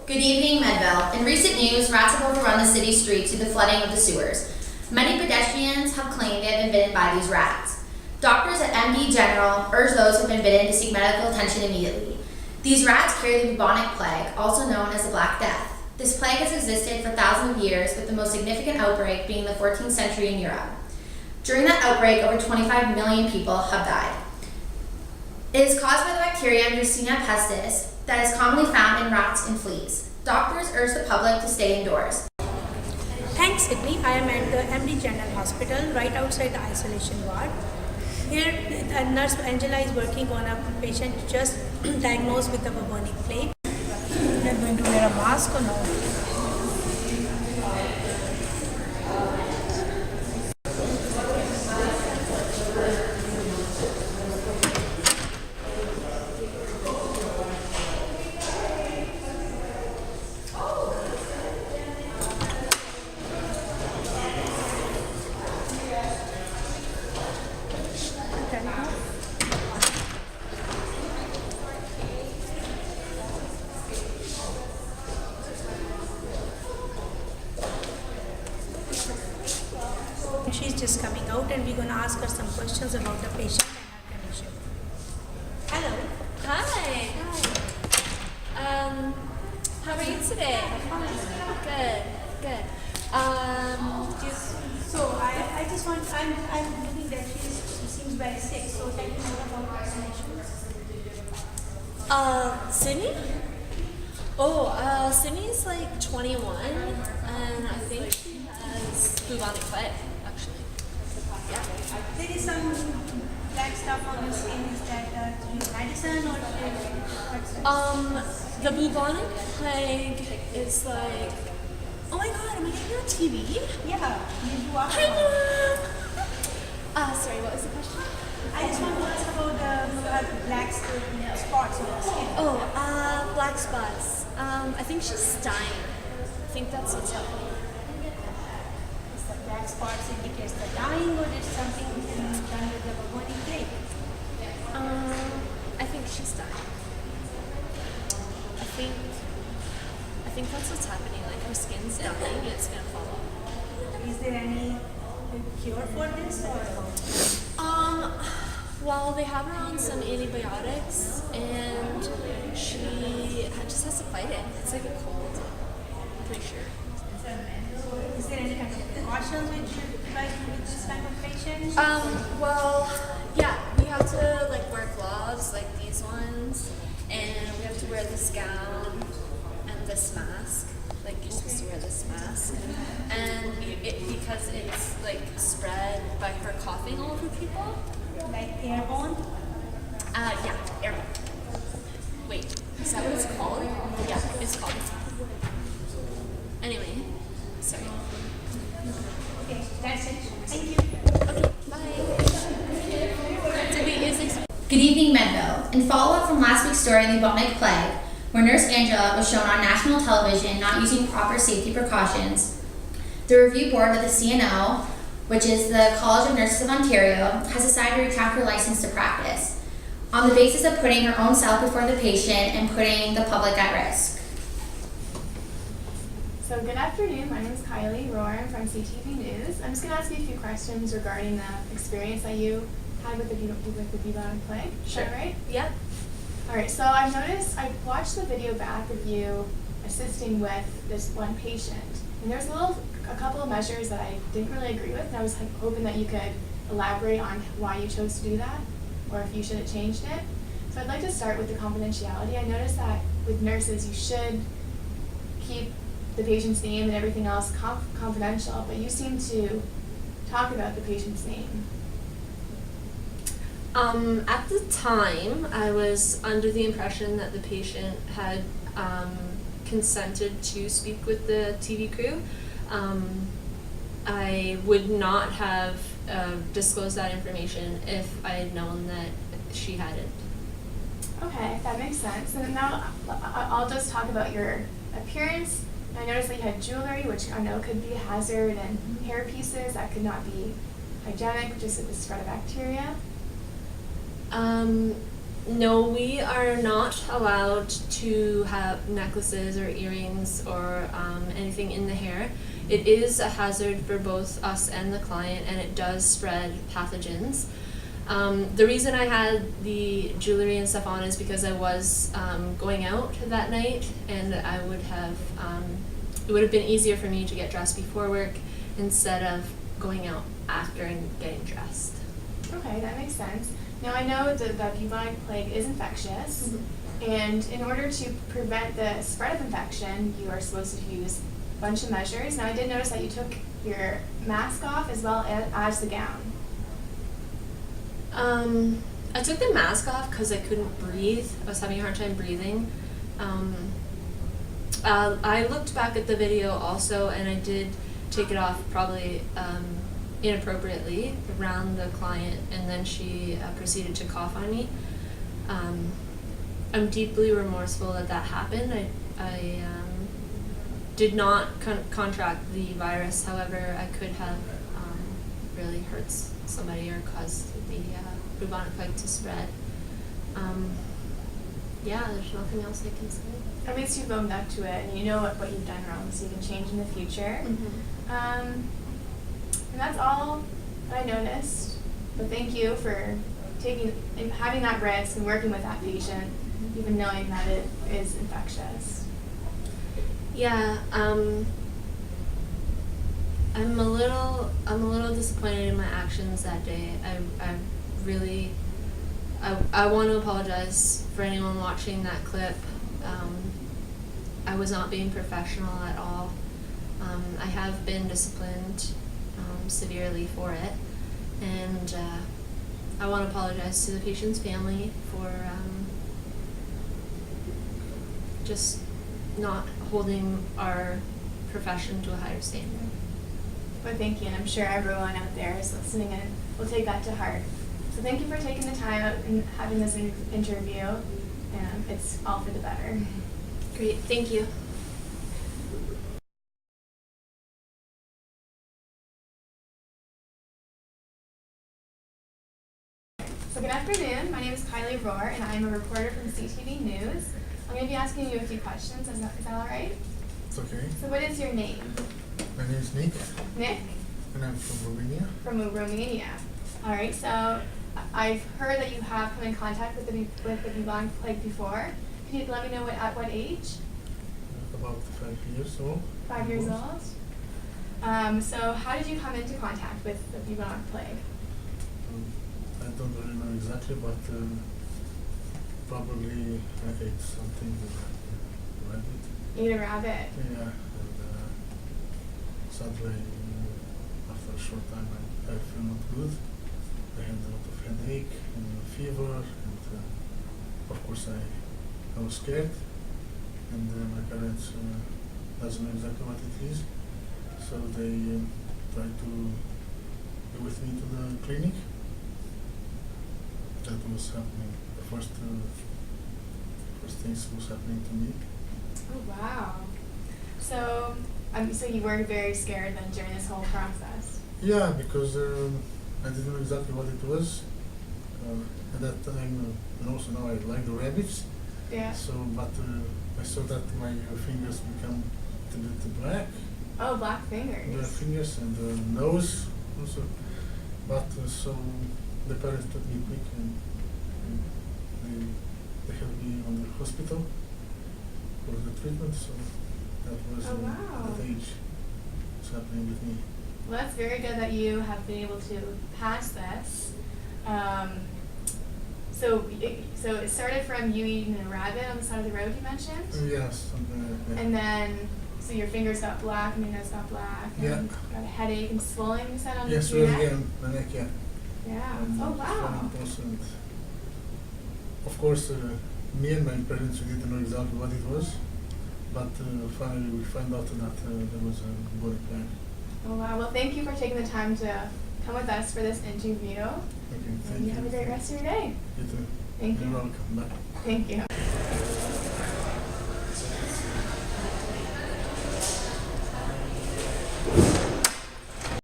Good evening, Medville. In recent news, rats have overrun the city streets due to the flooding of the sewers. Many pedestrians have claimed they have been bitten by these rats. Doctors at MD General urge those who have been bitten to seek medical attention immediately. These rats carry the bubonic plague, also known as the Black Death. This plague has existed for thousands of years, with the most significant outbreak being the 14th century in Europe. During that outbreak, over 25 million people have died. It is caused by the bacteria Yersinia pestis that is commonly found in rats and fleas. Doctors urge the public to stay indoors. Thanks, Sydney. I am at the MD General Hospital, right outside the isolation ward. Here, nurse Angela is working on a patient just diagnosed with the bubonic plague. They are going to wear a mask or no? She's just coming out and we're going to ask her some questions about the patient and her condition. Hello. Hi. How are you today? Good. I just want, I'm looking that she seems very sick, so tell me more about her condition. Sydney? Sydney's like 21, and I think she has bubonic plague, actually. Yeah. There is some black stuff on your skin. Is that medicine or what's it? The bubonic plague is like, oh my god, am I getting on TV? Yeah, you are. Hi, Mom! Sorry, what was the question? I just want to ask about the black spots on your skin. Black spots. I think she's dying. I think that's what's happening. Is the black spots indicates the dying or is something done with the bubonic plague? I think she's dying. I think that's what's happening. Like her skin's dying, it's gonna fall off. Is there any cure for this or? Well, they have her on some antibiotics, and she just has to fight it. It's like a cold, I'm pretty sure. Is there any kind of precautions which you advise with this kind of patient? Well, yeah, we have to like wear gloves like these ones, and we have to wear this gown and this mask. Like you're supposed to wear this mask, and because it's like spread by her coughing all over people. Like airborne? Yeah, airborne. Wait, is that what it's called? Yeah, it's called. Anyway, sorry. Okay, that's it. Thank you. Okay, bye. Good evening, Medville. In follow-up from last week's story on the bubonic plague, where Nurse Angela was shown on national television not using proper safety precautions, the review board of the CNO, which is the College of Nurses of Ontario, has decided to retract her license to practice on the basis of putting her own self before the patient and putting the public at risk. So good afternoon, my name is Kylie Rohr. I'm from CTV News. I'm just going to ask you a few questions regarding the experience that you had with the bubonic plague. Sure. Is that right? Yeah. Alright, so I watched the video back of you assisting with this one patient. And there's a couple of measures that I didn't really agree with, and I was hoping that you could elaborate on why you chose to do that, or if you should have changed it. So I'd like to start with the confidentiality. I noticed that with nurses you should keep the patient's name and everything else confidential, but you seem to talk about the patient's name. At the time, I was under the impression that the patient had consented to speak with the TV crew. I would not have disclosed that information if I had known that she hadn't. Okay, that makes sense. And now I'll just talk about your appearance. I noticed that you had jewelry, which I know could be a hazard, and hair pieces that could not be hygienic, just with the spread of bacteria. No, we are not allowed to have necklaces or earrings or anything in the hair. It is a hazard for both us and the client, and it does spread pathogens. The reason I had the jewelry and stuff on is because I was going out that night, and I would have it would have been easier for me to get dressed before work instead of going out after and getting dressed. Okay, that makes sense. Now I know that the bubonic plague is infectious, and in order to prevent the spread of infection, you are supposed to use a bunch of measures. Now I did notice that you took your mask off as well as the gown. I took the mask off because I couldn't breathe. I was having a hard time breathing. I looked back at the video also, and I did take it off probably inappropriately around the client, and then she proceeded to cough on me. I'm deeply remorseful that that happened. I did not contract the virus. However, I could have really hurt somebody or caused the bubonic plague to spread. Yeah, there's nothing else I can say. At least you've owned up to it, and you know what you've done wrong, so you can change in the future. And that's all I noticed. But thank you for having that risk and working with that patient, even knowing that it is infectious. Yeah, I'm a little disappointed in my actions that day. I want to apologize for anyone watching that clip. I was not being professional at all. I have been disciplined severely for it, and I want to apologize to the patient's family for just not holding our profession to a higher standard. But thank you, and I'm sure everyone out there is listening and will take that to heart. So thank you for taking the time out and having this interview, and it's all for the better. Great, thank you. So good afternoon, my name is Kylie Rohr, and I'm a reporter from CTV News. I'm going to be asking you a few questions, is that all right? It's okay. So what is your name? My name is Nick, Nick? and I'm from Romania. From Romania. All right, so I've heard that you have come in contact with the bubonic plague before. Can you let me know at what age? About 5 years old. 5 years old? So how did you come into contact with the bubonic plague? I don't really know exactly, but probably I ate something rabbit. You ate a rabbit. Yeah, and sadly, after a short time, I feel not good. I had a lot of headache and fever, and of course I was scared. And my parents doesn't know exactly what it is, so they tried to go with me to the clinic. That was happening. The first things was happening to me. Oh wow. So so you were very scared then during this whole process. Yeah, because I didn't know exactly what it was. At that time, and also now I like the rabbits. Yeah. So, but I saw that my fingers become a bit black. Oh, black fingers. Black fingers and the nose also. But so the parents took me quick and they held me on the hospital for the treatment. So that was Oh, wow. that age. What's happening with me. Well, that's very good that you have been able to pass this. So it started from you eating a rabbit on the side of the road you mentioned? Yes, something like that. And then, so your fingers got black and your nose got black and Yeah. got a headache and swelling, you said, on Yes, your really, neck? yeah, the neck, yeah. Yeah. And Oh, wow. 20%. Of course, me and my parents, we didn't know exactly what it was, but finally we found out that there was a body plague. Oh, wow. Well, thank you for taking the time to come with us for this interview. Okay, thank And you have a great rest of your day. You too. Thank You're you. welcome. Bye. Thank you.